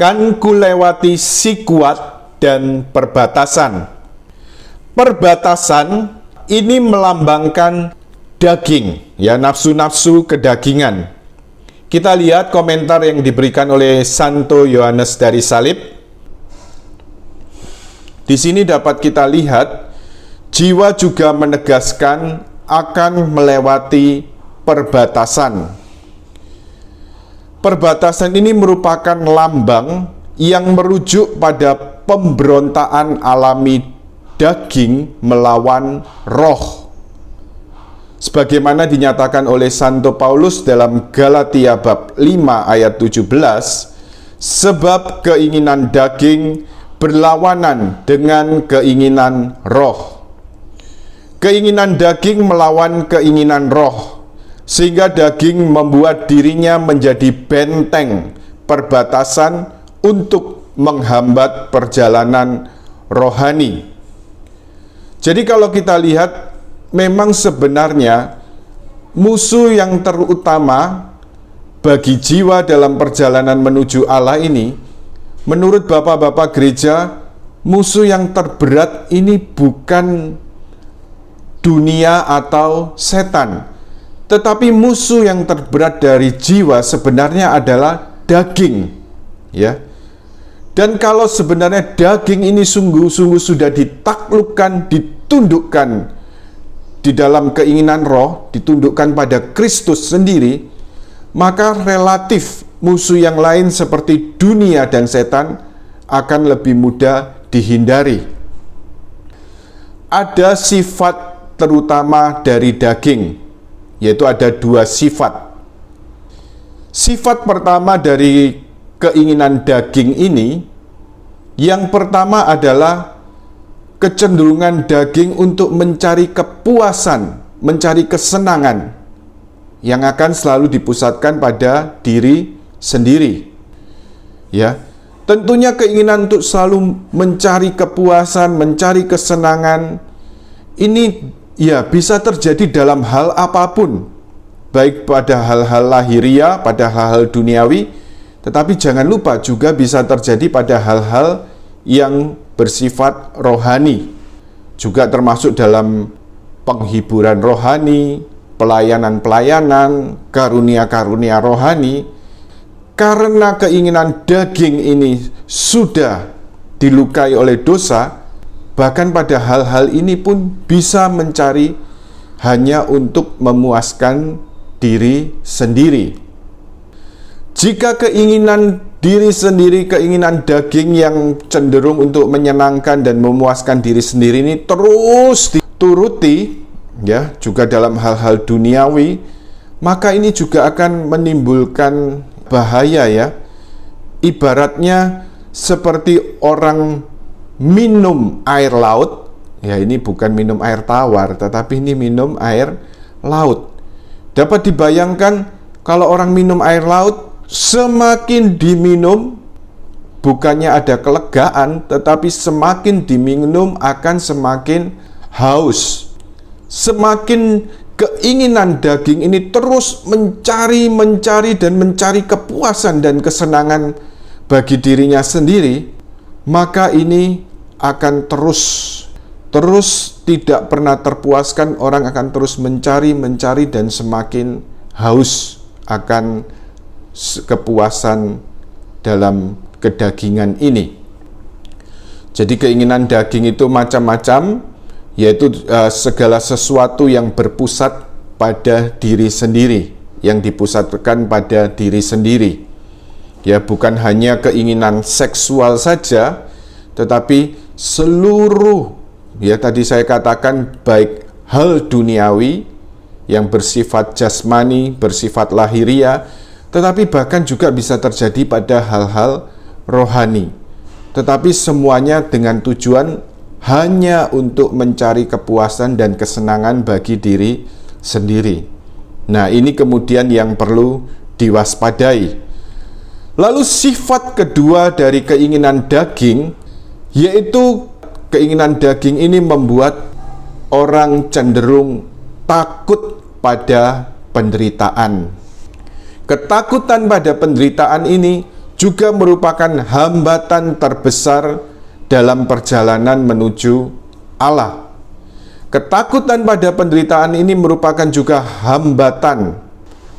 Kan kulewati si kuat dan perbatasan. Perbatasan ini melambangkan daging, ya, nafsu-nafsu kedagingan. Kita lihat komentar yang diberikan oleh Santo Yohanes dari Salib. Di sini dapat kita lihat, jiwa juga menegaskan akan melewati perbatasan. Perbatasan ini merupakan lambang yang merujuk pada pemberontakan alami daging melawan roh. Sebagaimana dinyatakan oleh Santo Paulus dalam Galatia bab 5 ayat 17, sebab keinginan daging berlawanan dengan keinginan roh. Keinginan daging melawan keinginan roh, sehingga daging membuat dirinya menjadi benteng perbatasan untuk menghambat perjalanan rohani. Jadi kalau kita lihat, memang sebenarnya musuh yang terutama bagi jiwa dalam perjalanan menuju Allah ini, menurut bapak-bapak gereja, musuh yang terberat ini bukan dunia atau setan, tetapi musuh yang terberat dari jiwa sebenarnya adalah daging, ya. Dan kalau sebenarnya daging ini sungguh-sungguh sudah ditaklukkan, ditundukkan di dalam keinginan roh, ditundukkan pada Kristus sendiri, maka relatif musuh yang lain seperti dunia dan setan akan lebih mudah dihindari. Ada sifat terutama dari daging, yaitu ada dua sifat. Sifat pertama dari keinginan daging ini, yang pertama adalah kecenderungan daging untuk mencari kepuasan, mencari kesenangan yang akan selalu dipusatkan pada diri sendiri. Ya, tentunya keinginan untuk selalu mencari kepuasan, mencari kesenangan ini ya bisa terjadi dalam hal apapun, baik pada hal-hal lahiriah, pada hal-hal duniawi, tetapi jangan lupa juga bisa terjadi pada hal-hal yang bersifat rohani, juga termasuk dalam penghiburan rohani, pelayanan-pelayanan, karunia-karunia rohani. Karena keinginan daging ini sudah dilukai oleh dosa, bahkan pada hal-hal ini pun bisa mencari hanya untuk memuaskan diri sendiri. Jika keinginan diri sendiri, keinginan daging yang cenderung untuk menyenangkan dan memuaskan diri sendiri ini terus dituruti, ya, juga dalam hal-hal duniawi, maka ini juga akan menimbulkan bahaya, ya. Ibaratnya seperti orang minum air laut, ya, ini bukan minum air tawar, tetapi ini minum air laut. Dapat dibayangkan kalau orang minum air laut, semakin diminum bukannya ada kelegaan, tetapi semakin diminum akan semakin haus. Semakin keinginan daging ini terus mencari dan mencari kepuasan dan kesenangan bagi dirinya sendiri, maka ini akan terus tidak pernah terpuaskan. Orang akan terus mencari dan semakin haus akan kepuasan dalam kedagingan ini. Jadi keinginan daging itu macam-macam, yaitu segala sesuatu yang berpusat pada diri sendiri, yang dipusatkan pada diri sendiri. Ya, bukan hanya keinginan seksual saja, tetapi seluruh, ya, tadi saya katakan, baik hal duniawi yang bersifat jasmani, bersifat lahiriah, tetapi bahkan juga bisa terjadi pada hal-hal rohani. Tetapi semuanya dengan tujuan hanya untuk mencari kepuasan dan kesenangan bagi diri sendiri. Nah, ini kemudian yang perlu diwaspadai. Lalu sifat kedua dari keinginan daging, yaitu keinginan daging ini membuat orang cenderung takut pada penderitaan. Ketakutan pada penderitaan ini juga merupakan hambatan terbesar dalam perjalanan menuju Allah. Ketakutan pada penderitaan ini merupakan juga hambatan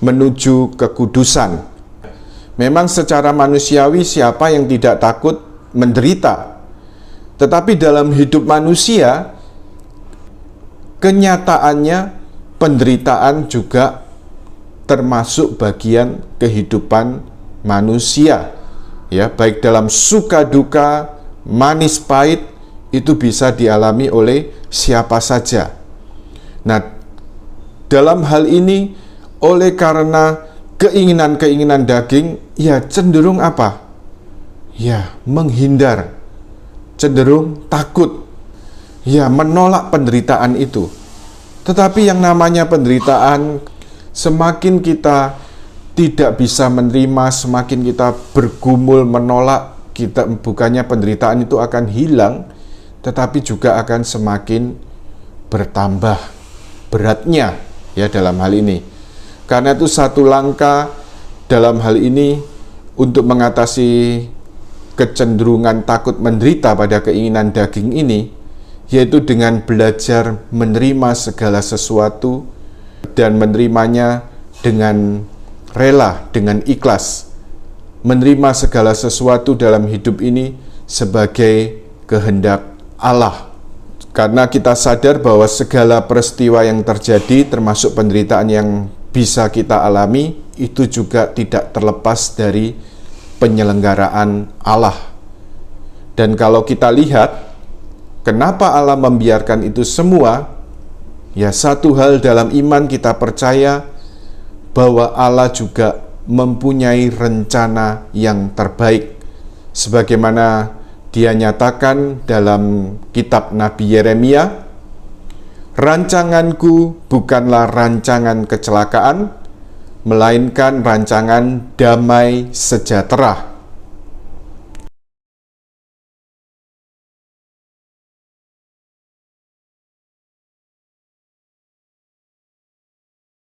menuju kekudusan. Memang secara manusiawi siapa yang tidak takut menderita? Tetapi dalam hidup manusia, kenyataannya penderitaan juga termasuk bagian kehidupan manusia. Ya, baik dalam suka duka, manis pahit, itu bisa dialami oleh siapa saja. Nah, dalam hal ini oleh karena keinginan-keinginan daging, ya cenderung apa? Ya, menghindar, cenderung takut, ya menolak penderitaan itu. Tetapi yang namanya penderitaan, semakin kita tidak bisa menerima, semakin kita bergumul menolak, kita bukannya penderitaan itu akan hilang, tetapi juga akan semakin bertambah beratnya, ya dalam hal ini. Karena itu satu langkah dalam hal ini untuk mengatasi kecenderungan takut menderita pada keinginan daging ini, yaitu dengan belajar menerima segala sesuatu dan menerimanya dengan rela, dengan ikhlas. Menerima segala sesuatu dalam hidup ini sebagai kehendak Allah. Karena kita sadar bahwa segala peristiwa yang terjadi, termasuk penderitaan yang bisa kita alami, itu juga tidak terlepas dari penyelenggaraan Allah. Dan kalau kita lihat, kenapa Allah membiarkan itu semua? Ya, satu hal dalam iman kita percaya bahwa Allah juga mempunyai rencana yang terbaik. Sebagaimana Dia nyatakan dalam kitab Nabi Yeremia, "Rancanganku bukanlah rancangan kecelakaan, melainkan rancangan damai sejahtera."